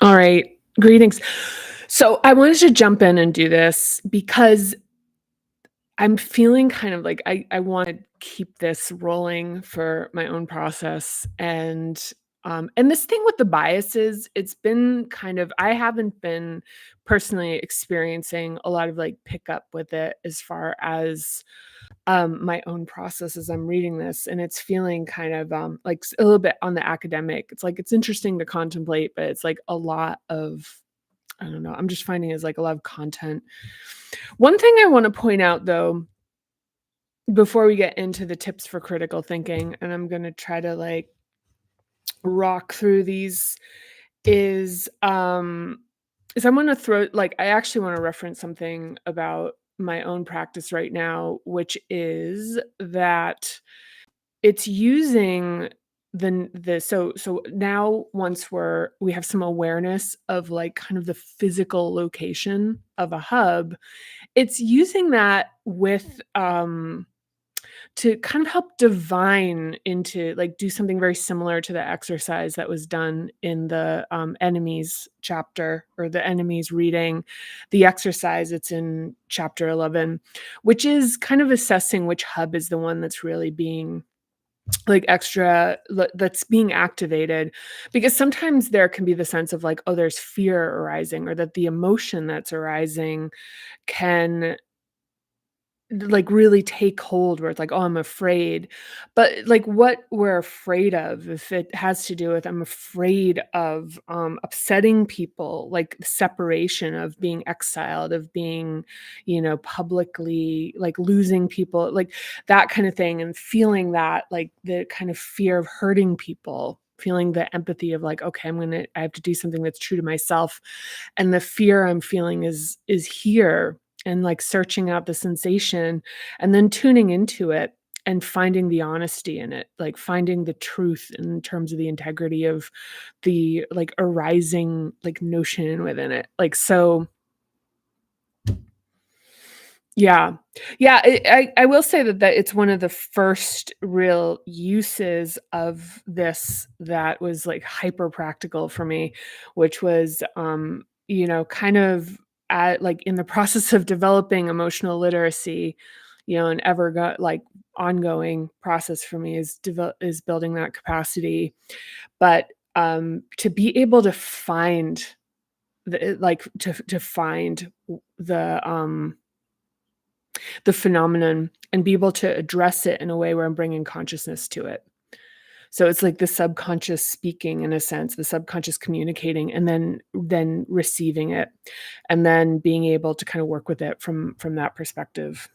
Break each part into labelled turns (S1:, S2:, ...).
S1: All right. Greetings. So I wanted to jump in and do this because I'm feeling kind of like I want to keep this rolling for my own process. And this thing with the biases, it's been kind of I haven't been personally experiencing a lot of like pickup with it as far as my own process as I'm reading this, and it's feeling kind of like a little bit on the academic. It's like it's interesting to contemplate, but it's like a lot of I don't know. I'm just finding it's like a lot of content. One thing I want to point out though, before we get into the tips for critical thinking, and I'm going to try to like rock through these is I'm going to throw like I actually want to reference something about my own practice right now, which is that it's using the now once we have some awareness of like kind of the physical location of a hub, it's using that with to kind of help divine into like do something very similar to the exercise that was done in the enemies chapter or the enemies reading the exercise. It's in chapter 11, which is kind of assessing which hub is the one that's really being like that's being activated, because sometimes there can be the sense of like, oh, there's fear arising, or that the emotion that's arising can like really take hold where it's like, oh, I'm afraid. But like what we're afraid of, if it has to do with I'm afraid of upsetting people, like separation, of being exiled, of being, publicly like losing people, like that kind of thing, and feeling that like the kind of fear of hurting people, feeling the empathy of like, okay, I have to do something that's true to myself, and the fear I'm feeling is here, and like searching out the sensation and then tuning into it and finding the honesty in it, like finding the truth in terms of the integrity of the like arising like notion within it. Like so yeah. Yeah, I will say that it's one of the first real uses of this that was, like, hyper practical for me, which was, kind of at like, in the process of developing emotional literacy, an ongoing process for me is building that capacity, but, to be able to find to find w the phenomenon and be able to address it in a way where I'm bringing consciousness to it. So it's like the subconscious speaking in a sense, the subconscious communicating, and then receiving it, and then being able to kind of work with it from that perspective.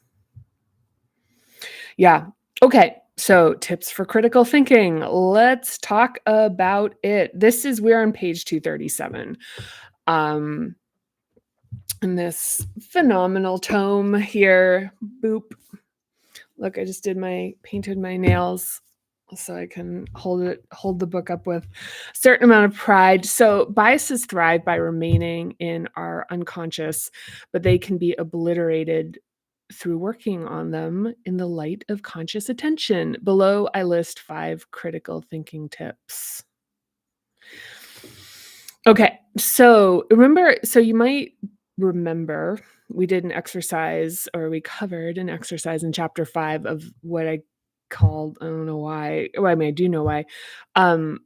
S1: Yeah. Okay. So tips for critical thinking. Let's talk about it. We're on page 237. Um in this phenomenal tome here. Boop. Look, I just painted my nails so I can hold the book up with a certain amount of pride. So biases thrive by remaining in our unconscious, but they can be obliterated through working on them in the light of conscious attention. Below, I list 5 critical thinking tips. Okay, so you might remember we did an exercise, or we covered an exercise in chapter 5 of what I called, I don't know why, well, I mean, I do know why, um,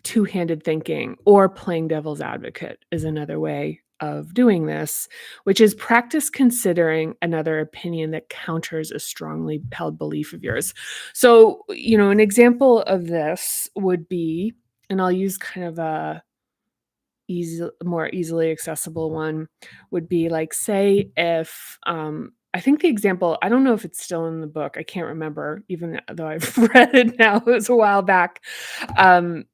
S1: two-handed thinking, or playing devil's advocate is another way of doing this, which is practice considering another opinion that counters a strongly held belief of yours. So, an example of this would be, and I'll use kind of a more easily accessible one, would be like, say if I think the example, I don't know if it's still in the book, I can't remember, even though I've read it now, it was a while back, um,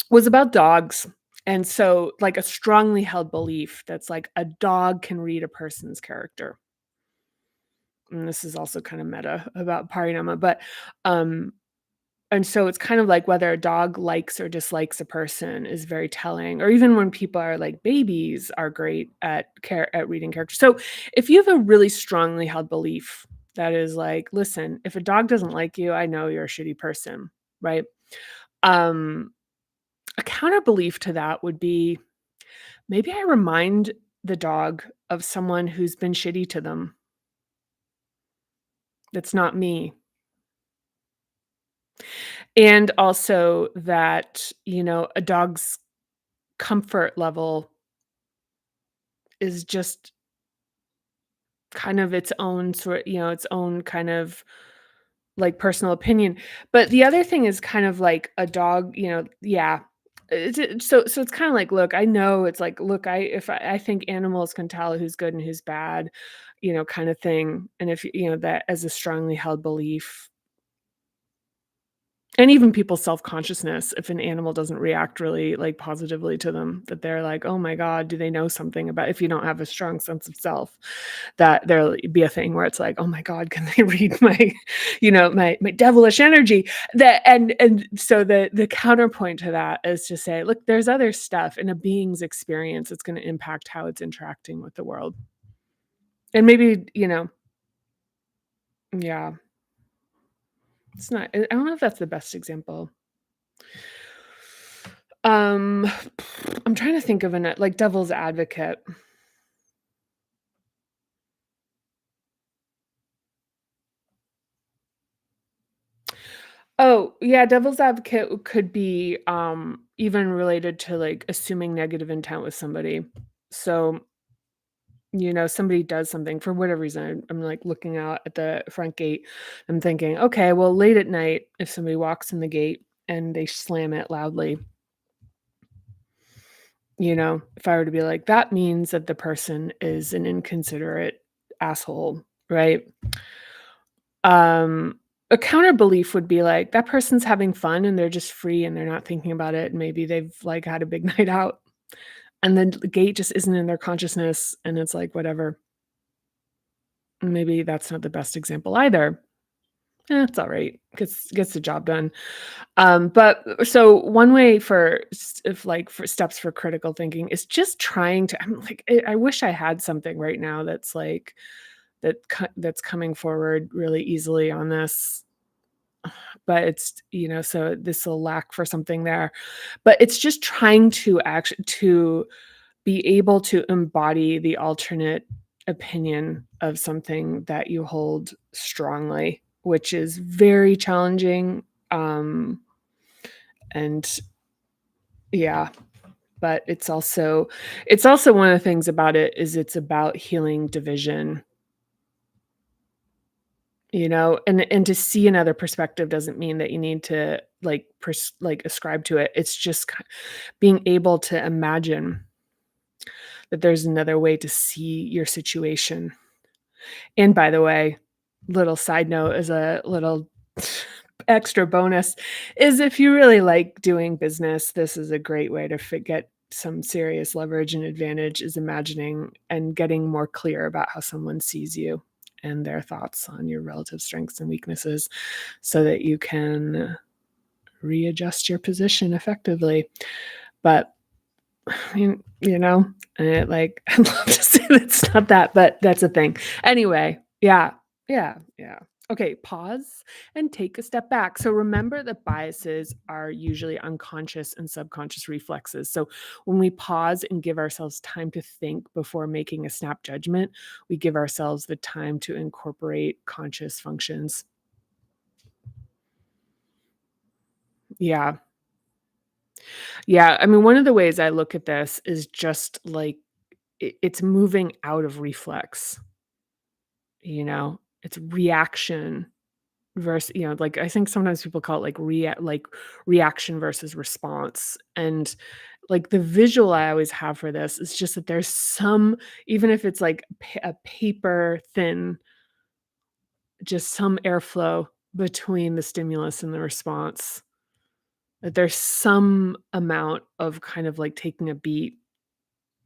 S1: was about dogs. And so like a strongly held belief that's like a dog can read a person's character. And this is also kind of meta about parinama, but um and so it's kind of like whether a dog likes or dislikes a person is very telling, or even when people are like babies are great at reading characters. So if you have a really strongly held belief that is like, listen, if a dog doesn't like you, I know you're a shitty person, right? Um, a counter belief to that would be, Maybe I remind the dog of someone who's been shitty to them. That's not me. And also that, a dog's comfort level is just kind of its own its own kind of, like, personal opinion. But the other thing is kind of like a dog, yeah. So it's kinda like, look, I know it's like, look, I think animals can tell who's good and who's bad, kinda thing. And if, that as a strongly held belief. And even people's self-consciousness, if an animal doesn't react really, like, positively to them, that they're like, "Oh my god, do they know something about," if you don't have a strong sense of self, that there'll be a thing where it's like, "Oh my god, can they read my, my devilish energy?" And so the counterpoint to that is to say, "Look, there's other stuff in a being's experience that's gonna impact how it's interacting with the world." And maybe, yeah, it's not I don't know if that's the best example. Um, I'm trying to think of an like, devil's advocate. Oh, yeah, devil's advocate could be, even related to, like, assuming negative intent with somebody. So, somebody does something for whatever reason, I'm, like, looking out at the front gate, I'm thinking, "Okay, well, late at night, if somebody walks in the gate and they slam it loudly," if I were to be like, "That means that the person is an inconsiderate asshole," right? Um, a counter belief would be like, that person's having fun and they're just free and they're not thinking about it, and maybe they've, like, had a big night out, and then the gate just isn't in their consciousness, and it's like, whatever. Maybe that's not the best example either. It's alright. Gets the job done. But so one way for if, like, for steps for critical thinking is just trying to I'm like, I wish I had something right now that's like that's coming forward really easily on this. But it's so this will lack for something there. But it's just trying to be able to embody the alternate opinion of something that you hold strongly, which is very challenging, and yeah, but it's also one of the things about it is it's about healing division. And to see another perspective doesn't mean that you need to, like, ascribe to it. It's just being able to imagine that there's another way to see your situation. And by the way, little side note as a little extra bonus is if you really like doing business, this is a great way to get some serious leverage and advantage, is imagining and getting more clear about how someone sees you and their thoughts on your relative strengths and weaknesses so that you can readjust your position effectively. But like, I'd love to say that's not that, but that's a thing. Anyway, yeah, yeah, yeah. Okay, pause and take a step back. So remember that biases are usually unconscious and subconscious reflexes. So when we pause and give ourselves time to think before making a snap judgment, we give ourselves the time to incorporate conscious functions. Yeah. Yeah. I mean, one of the ways I look at this is just like it's moving out of reflex. It's reaction versus, like, I think sometimes people call it like reaction versus response. And like the visual I always have for this is just that there's some, even if it's like a paper thin, just some airflow between the stimulus and the response, that there's some amount of kind of like taking a beat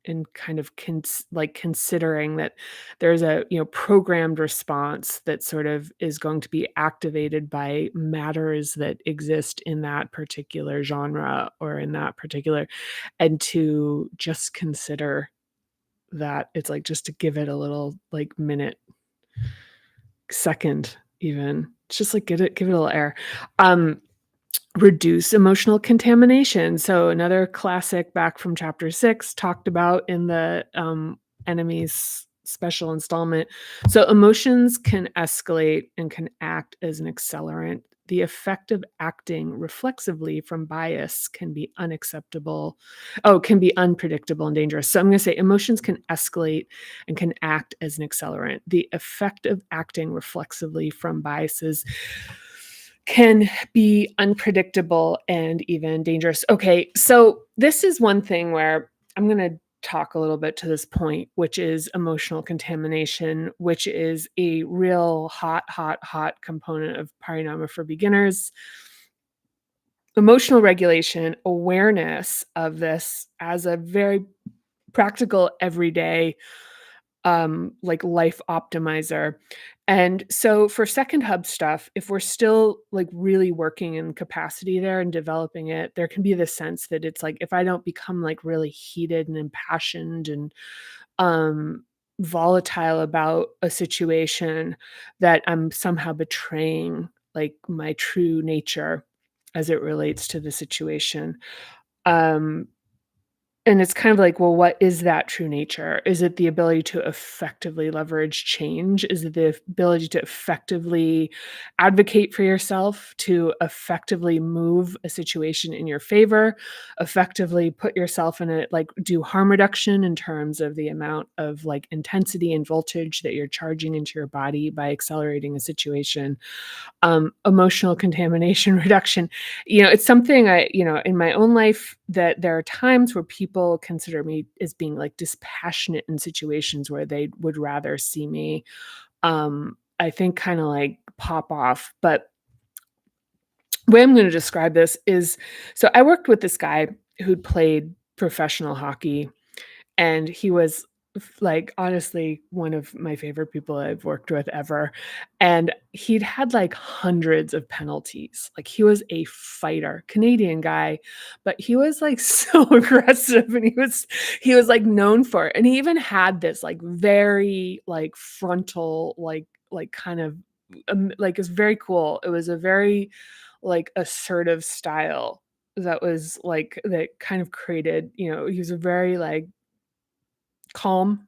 S1: and kind of considering that there's a, programmed response that sort of is going to be activated by matters that exist in that particular genre or in that particular, and to just consider that it's like just to give it a little, like, minute, second even. It's just like give it a little air. Um reduce emotional contamination. So another classic back from chapter 6 talked about in the enemies special installment. So emotions can escalate and can act as an accelerant. The effect of acting reflexively from bias can be unacceptable. Oh, can be unpredictable and dangerous. So I'm going to say emotions can escalate and can act as an accelerant. The effect of acting reflexively from biases can be unpredictable and even dangerous. Okay, so this is one thing where I'm going to talk a little bit to this point, which is emotional contamination, which is a real hot component of Parinama for beginners. Emotional regulation, awareness of this as a very practical everyday like life optimizer. And so for second hub stuff, if we're still like really working in capacity there and developing it, there can be the sense that it's like if I don't become like really heated and impassioned and um volatile about a situation, that I'm somehow betraying like my true nature as it relates to the situation. Um and it's kind of like, well, what is that true nature? Is it the ability to effectively leverage change? Is it the ability to effectively advocate for yourself, to effectively move a situation in your favor, effectively put yourself in a like do harm reduction in terms of the amount of like intensity and voltage that you're charging into your body by accelerating a situation? Emotional contamination reduction. It's something in my own life that there are times where people consider me as being like dispassionate in situations where they would rather see me, I think kind of like pop off. But the way I'm going to describe this is so I worked with this guy who'd played professional hockey, and he was like, honestly, one of my favorite people I've worked with ever, and he'd had, like, hundreds of penalties. Like, he was a fighter, Canadian guy, but he was, like, so aggressive, and he was, like, known for it, and he even had this, like, very, like, frontal, like, kind of, like, it's very cool. It was a very, like, assertive style that was, like that kind of created he was a very, like, calm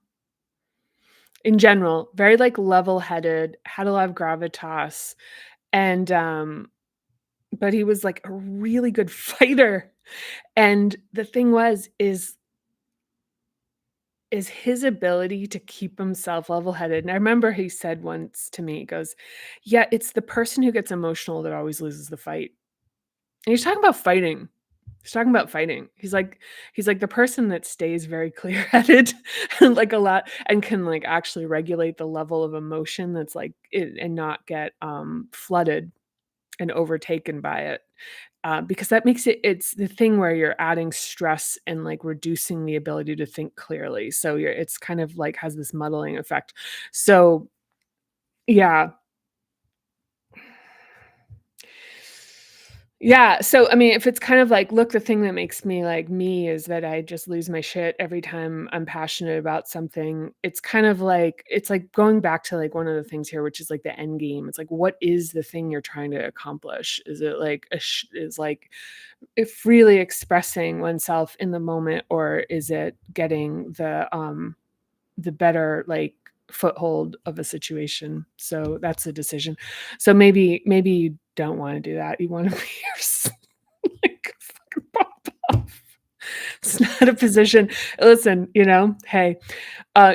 S1: in general, very, like, level-headed, had a lot of gravitas, and, but he was, like, a really good fighter, and the thing is his ability to keep himself level-headed, and I remember he said once to me, he goes, "Yeah, it's the person who gets emotional that always loses the fight." And he's talking about fighting. He's talking about fighting. He's like the person that stays very clear-headed and, like, a lot and can, like, actually regulate the level of emotion that's, like and not get, flooded and overtaken by it, because that makes it's the thing where you're adding stress and, like, reducing the ability to think clearly, so it's kind of, like, has this muddling effect. So, yeah. Yeah, so, I mean, if it's kind of like, look, the thing that makes me like me is that I just lose my shit every time I'm passionate about something. It's kind of like it's like going back to, like, one of the things here, which is, like, the end game. It's like, what is the thing you're trying to accomplish? Is it like is like freely expressing oneself in the moment, or is it getting the better, like, foothold of a situation? So that's the decision. So maybe you don't wanna do that. You wanna be yours like, fucking pop off. It's not a position. Listen, hey,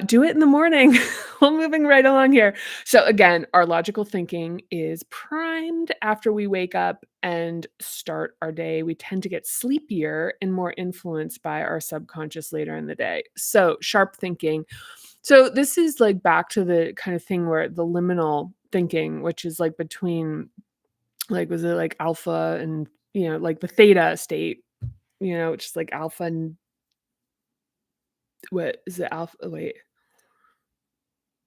S1: do it in the morning. We're moving right along here. So again, our logical thinking is primed after we wake up and start our day. We tend to get sleepier and more influenced by our subconscious later in the day. So sharp thinking. So this is like back to the kind of thing where the liminal thinking, which is like between like was it like alpha and like the theta state, which is like alpha and what is it alpha? Wait,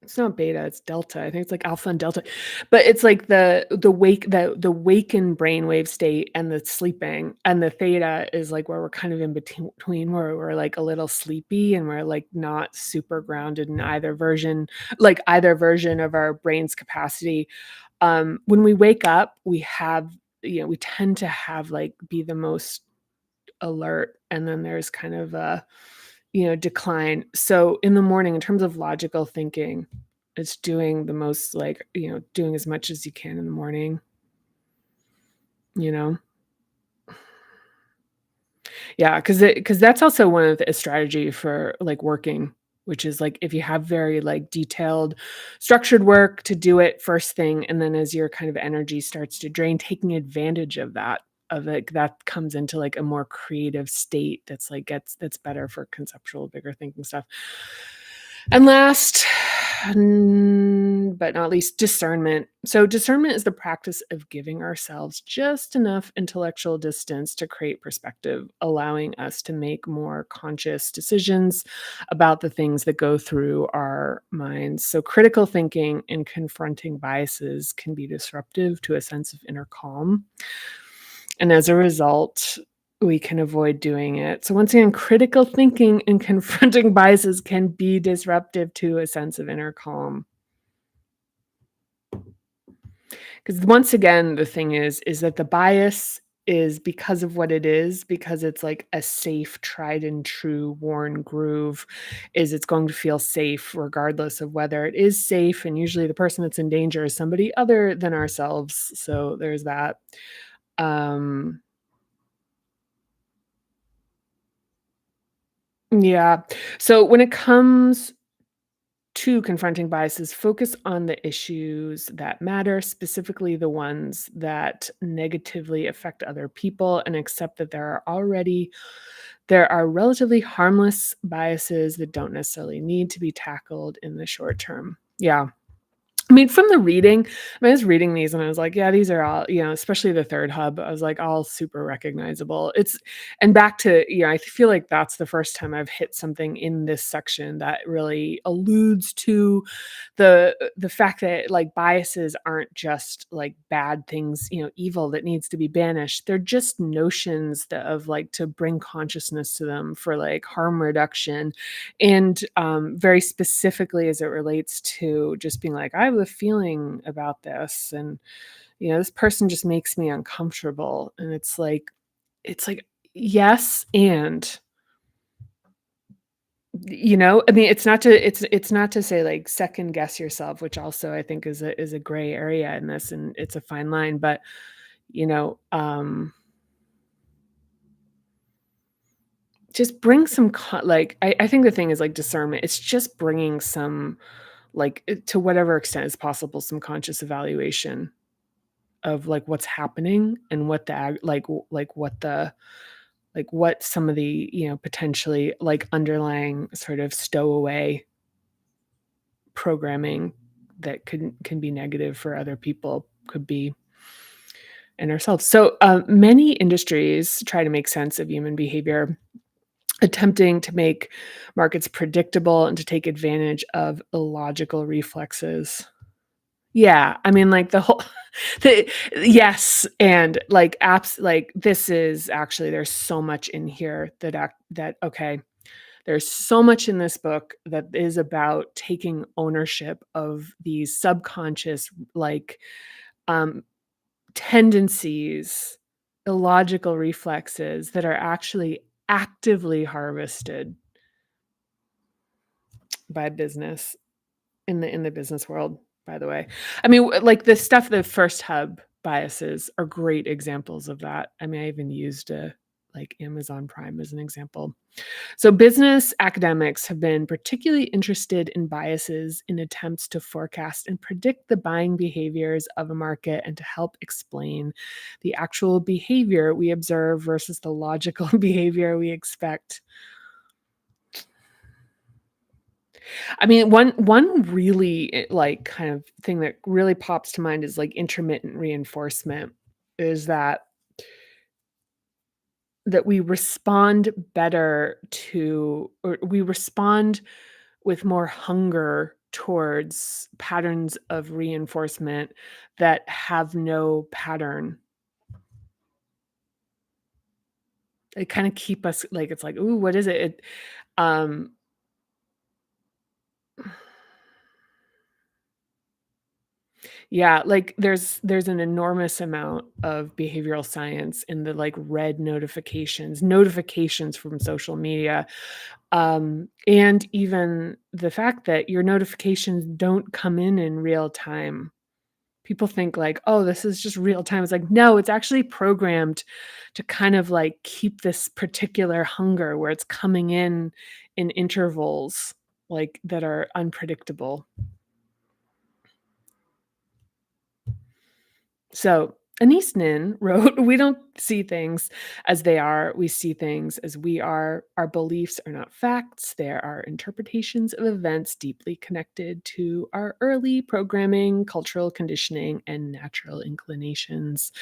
S1: it's not beta, it's delta. I think it's like alpha and delta. But it's like the wakened brainwave state and the sleeping, and the theta is like where we're kind of in between where we're like a little sleepy and we're like not super grounded in either version of our brain's capacity. When we wake up, we have we tend to have, like, be the most alert, and then there's kind of a, decline. So in the morning, in terms of logical thinking, it's doing the most, like, doing as much as you can in the morning, you know? Yeah, because that's also one of the a strategy for, like, working, which is, like, if you have very, like, detailed, structured work to do it first thing, and then as your kind of energy starts to drain, taking advantage of that, that comes into, like, a more creative state that's, like, gets that's better for conceptual, bigger thinking stuff. And last, but not least, discernment. So, discernment is the practice of giving ourselves just enough intellectual distance to create perspective, allowing us to make more conscious decisions about the things that go through our minds. So, critical thinking and confronting biases can be disruptive to a sense of inner calm. And as a result, we can avoid doing it. So once again, critical thinking and confronting biases can be disruptive to a sense of inner calm. Because once again, the thing is that the bias is because of what it is, because it's like a safe, tried and true, worn groove, is it's going to feel safe regardless of whether it is safe. And usually the person that's in danger is somebody other than ourselves. So there's that. Um, yeah. So when it comes to confronting biases, focus on the issues that matter, specifically the ones that negatively affect other people, and accept that there are relatively harmless biases that don't necessarily need to be tackled in the short term. Yeah. I mean, from the reading, I was reading these and I was like, yeah, these are all, especially the third hub, I was like, all super recognizable. And back to, I feel like that's the first time I've hit something in this section that really alludes to the fact that, like, biases aren't just like bad things, evil that needs to be banished. They're just notions of, like, to bring consciousness to them for, like, harm reduction. And very specifically as it relates to just being like, I have a feeling about this, and this person just makes me uncomfortable. And it's like, yes, and I mean, it's not to say, like, second guess yourself, which also I think is a gray area in this, and it's a fine line. But you know um just bring some like, I think the thing is, like, discernment. It's just bringing some, like, to whatever extent is possible, some conscious evaluation of, like, what's happening, and what the what some of the, potentially, like, underlying sort of stowaway programming that can be negative for other people could be in ourselves. So many industries try to make sense of human behavior, attempting to make markets predictable and to take advantage of illogical reflexes. Yeah, I mean, like, the whole the yes, and, like, apps, like, this is actually, there's so much in here that okay, there's so much in this book that is about taking ownership of these subconscious, like, um, tendencies, illogical reflexes that are actually actively harvested by business, in the business world, by the way. I mean, like, the first hub biases are great examples of that. I mean, I even used, like, Amazon Prime as an example. So, business academics have been particularly interested in biases in attempts to forecast and predict the buying behaviors of a market, and to help explain the actual behavior we observe versus the logical behavior we expect. I mean, one really, like, kind of thing that really pops to mind is, like, intermittent reinforcement, is that we respond better to, or we respond with more hunger towards patterns of reinforcement that have no pattern. They kinda keep us, like, it's like, "Ooh, what is it?" Um Yeah, like, there's an enormous amount of behavioral science in the, like, red notifications from social media, and even the fact that your notifications don't come in real time. People think like, "Oh, this is just real time." It's like, no, it's actually programmed to kind of, like, keep this particular hunger where it's coming in intervals, like, that are unpredictable. So, Anais Nin wrote, "We don't see things as they are, we see things as we are. Our beliefs are not facts, they are our interpretations of events deeply connected to our early programming, cultural conditioning, and natural inclinations.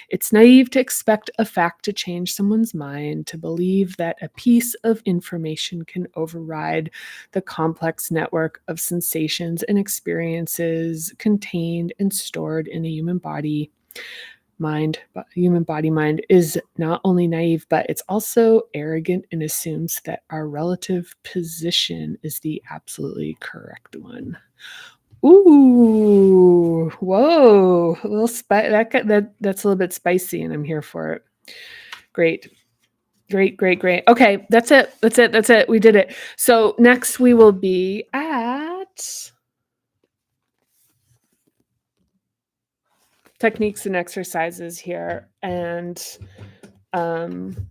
S1: It's naive to expect a fact to change someone's mind, to believe that a piece of information can override the complex network of sensations and experiences contained and stored in a human body. Human body mind is not only naive, but it's also arrogant and assumes that our relative position is the absolutely correct one." Ooh, whoa, a little that's a little bit spicy, and I'm here for it. Great. Great, great, great. Okay, that's it. That's it. That's it. We did it. So next we will be at techniques and exercises here. And um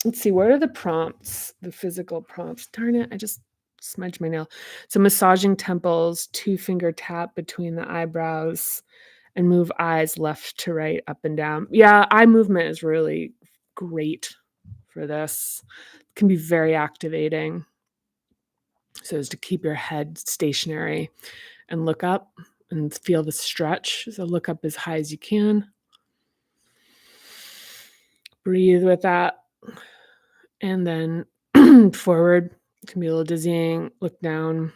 S1: let's see, what are the prompts? The physical prompts. Darn it, I just smudged my nail. So massaging temples, two-finger tap between the eyebrows, and move eyes left to right, up and down. Yeah, eye movement is really great for this. It can be very activating. So as to keep your head stationary and look up and feel the stretch. So look up as high as you can. Breathe with that. And then forward. It can be a little dizzying. Look down,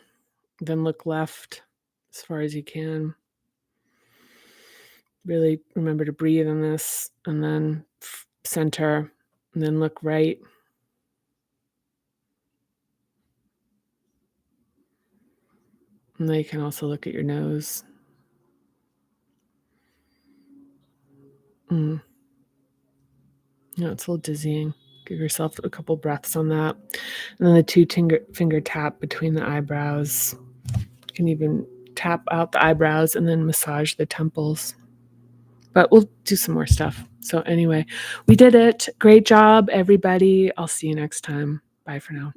S1: then look left as far as you can. Really remember to breathe in this, and then center, and then look right. And then you can also look at your nose. Mm. Yeah, it's a little dizzying. Give yourself a couple breaths on that. And then the two-finger tap between the eyebrows. You can even tap out the eyebrows and then massage the temples. But we'll do some more stuff. So anyway, we did it. Great job, everybody. I'll see you next time. Bye for now.